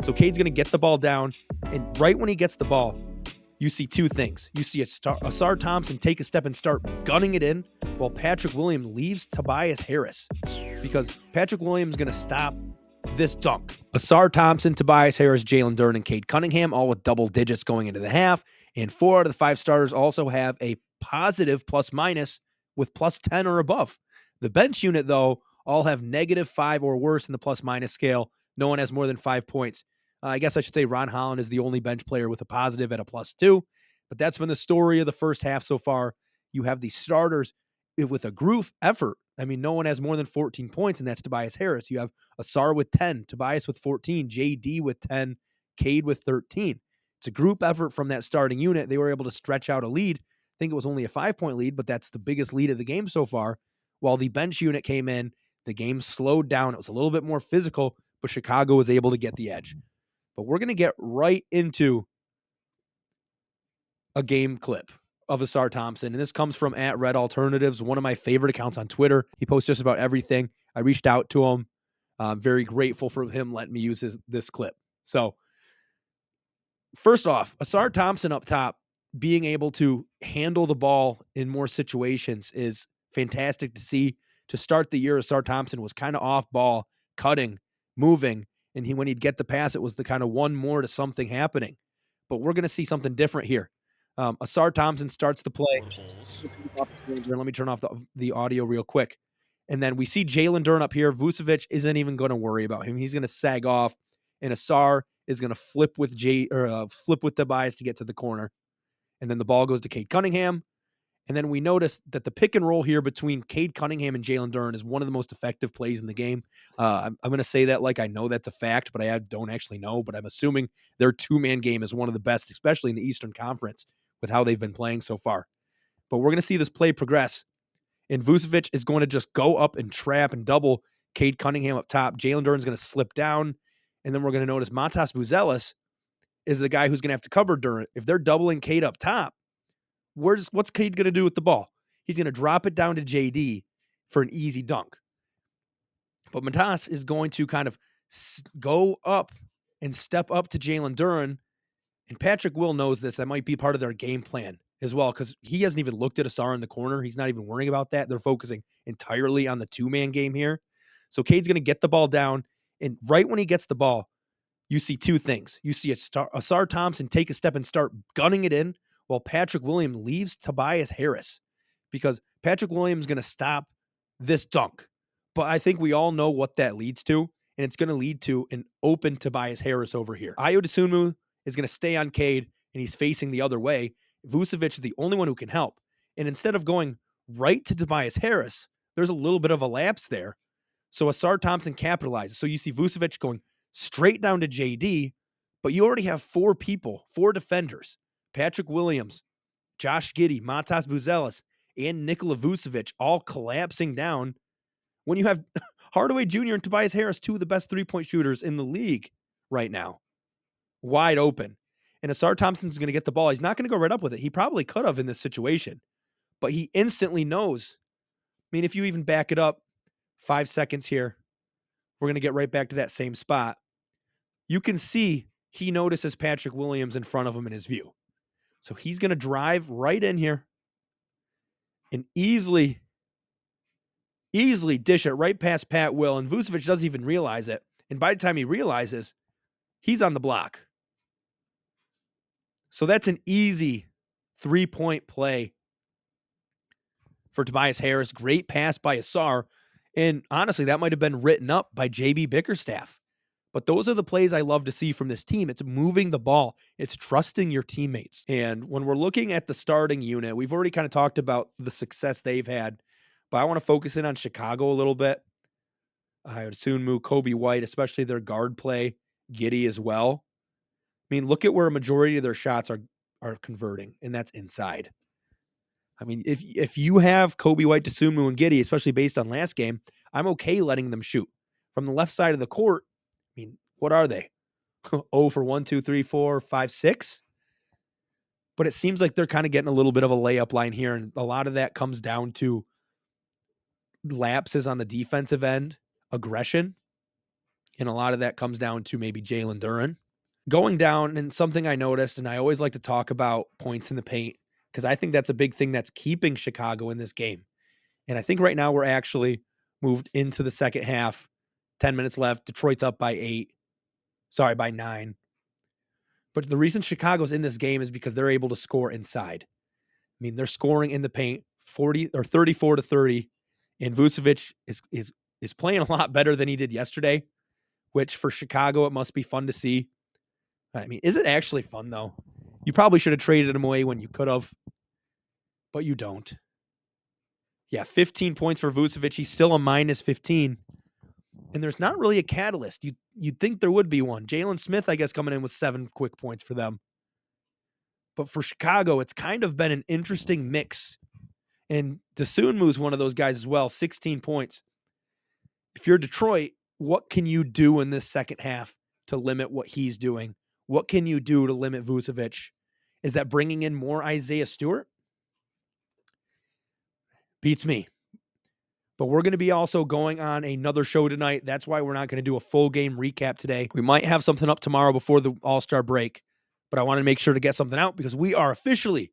So Cade's going to get the ball down, and right when he gets the ball, you see two things. You see Ausar Thompson take a step and start gunning it in, while Patrick Williams leaves Tobias Harris, because Patrick Williams is going to stop this dunk. Ausar Thompson, Tobias Harris, Jalen Duren, and Cade Cunningham, all with double digits going into the half. And 4 out of the 5 starters also have a positive plus minus with plus 10 or above. The bench unit, though, all have -5 or worse in the plus minus scale. No one has more than 5 points. I guess I should say Ron Holland is the only bench player with a positive at a +2. But that's been the story of the first half so far. You have these starters with a group effort. I mean, no one has more than 14 points, and that's Tobias Harris. You have Ausar with 10, Tobias with 14, JD with 10, Cade with 13. It's a group effort from that starting unit. They were able to stretch out a lead. I think it was only a 5-point lead, but that's the biggest lead of the game so far. While the bench unit came in, the game slowed down. It was a little bit more physical, but Chicago was able to get the edge. But we're going to get right into a game clip of Ausar Thompson. And this comes from @RedAlternatives, one of my favorite accounts on Twitter. He posts just about everything. I reached out to him. I'm very grateful for him letting me use this clip. So first off, Ausar Thompson up top, being able to handle the ball in more situations is fantastic to see. To start the year, Ausar Thompson was kind of off ball, cutting, moving, and when he'd get the pass, it was the kind of one more to something happening. But we're going to see something different here. Ausar Thompson starts the play. Let me turn off the audio real quick. And then we see Jalen Duren up here. Vucevic isn't even going to worry about him. He's going to sag off, and Ausar is going to flip with Tobias to get to the corner. And then the ball goes to Cade Cunningham. And then we notice that the pick and roll here between Cade Cunningham and Jalen Duren is one of the most effective plays in the game. I'm going to say that like I know that's a fact, but I don't actually know. But I'm assuming their two-man game is one of the best, especially in the Eastern Conference, with how they've been playing so far. But we're going to see this play progress. And Vucevic is going to just go up and trap and double Cade Cunningham up top. Jalen Duren is going to slip down. And then we're going to notice Montas Buzelis is the guy who's going to have to cover Duren. If they're doubling Cade up top, what's Cade going to do with the ball? He's going to drop it down to JD for an easy dunk. But Montas is going to kind of go up and step up to Jalen Duren. And Patrick Will knows this. That might be part of their game plan as well, because he hasn't even looked at Ausar in the corner. He's not even worrying about that. They're focusing entirely on the two-man game here. So Cade's going to get the ball down, and right when he gets the ball, you see two things. You see Ausar Thompson take a step and start gunning it in, while Patrick Williams leaves Tobias Harris, because Patrick Williams is going to stop this dunk. But I think we all know what that leads to, and it's going to lead to an open Tobias Harris over here. Ayo Dosunmu is going to stay on Cade, and he's facing the other way. Vucevic is the only one who can help. And instead of going right to Tobias Harris, there's a little bit of a lapse there. So Ausar Thompson capitalizes. So you see Vucevic going straight down to JD, but you already have 4 defenders, Patrick Williams, Josh Giddey, Montas Buzelis, and Nikola Vucevic all collapsing down when you have Hardaway Jr. and Tobias Harris, 2 of the best three-point shooters in the league right now, wide open. And Ausar Thompson's going to get the ball. He's not going to go right up with it. He probably could have in this situation, but he instantly knows. I mean, if you even back it up 5 seconds here, we're going to get right back to that same spot. You can see he notices Patrick Williams in front of him in his view. So he's going to drive right in here and easily dish it right past Pat Will. And Vucevic doesn't even realize it. And by the time he realizes, he's on the block. So that's an easy 3-point play for Tobias Harris. Great pass by Ausar. And honestly, that might have been written up by JB Bickerstaff. But those are the plays I love to see from this team. It's moving the ball. It's trusting your teammates. And when we're looking at the starting unit, we've already kind of talked about the success they've had. But I want to focus in on Chicago a little bit. I would soon move Kobe White, especially their guard play, Giddey as well. I mean, look at where a majority of their shots are converting, and that's inside. I mean, if you have Kobe White, Dosunmu, and Giddey, especially based on last game, I'm okay letting them shoot. From the left side of the court, I mean, what are they? 0 for 1, 2, 3, 4, 5, 6? But it seems like they're kind of getting a little bit of a layup line here, and a lot of that comes down to lapses on the defensive end, aggression. And a lot of that comes down to maybe Jalen Duren going down. And something I noticed, and I always like to talk about points in the paint, because I think that's a big thing that's keeping Chicago in this game. And I think right now we're actually moved into the second half, 10 minutes left. Detroit's up by 9. But the reason Chicago's in this game is because they're able to score inside. I mean, they're scoring in the paint 34-30, and Vucevic is playing a lot better than he did yesterday, which for Chicago, it must be fun to see. I mean, is it actually fun, though? You probably should have traded him away when you could have, but you don't. Yeah, 15 points for Vucevic. He's still a minus 15. And there's not really a catalyst. You'd think there would be one. Jalen Smith, I guess, coming in with 7 quick points for them. But for Chicago, it's kind of been an interesting mix. And Dosunmu's one of those guys as well, 16 points. If you're Detroit, what can you do in this second half to limit what he's doing? What can you do to limit Vucevic? Is that bringing in more Isaiah Stewart? Beats me. But we're going to be also going on another show tonight. That's why we're not going to do a full game recap today. We might have something up tomorrow before the All-Star break, but I want to make sure to get something out because we are officially,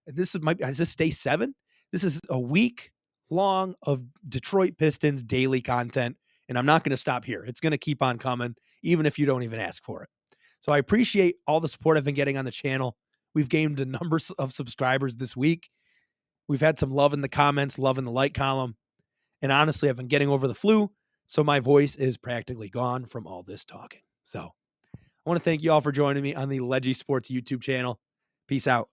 is this day 7? This is a week long of Detroit Pistons daily content, and I'm not going to stop here. It's going to keep on coming, even if you don't even ask for it. So I appreciate all the support I've been getting on the channel. We've gained a number of subscribers this week. We've had some love in the comments, love in the like column. And honestly, I've been getting over the flu, so my voice is practically gone from all this talking. So I want to thank you all for joining me on the Leggy Sports YouTube channel. Peace out.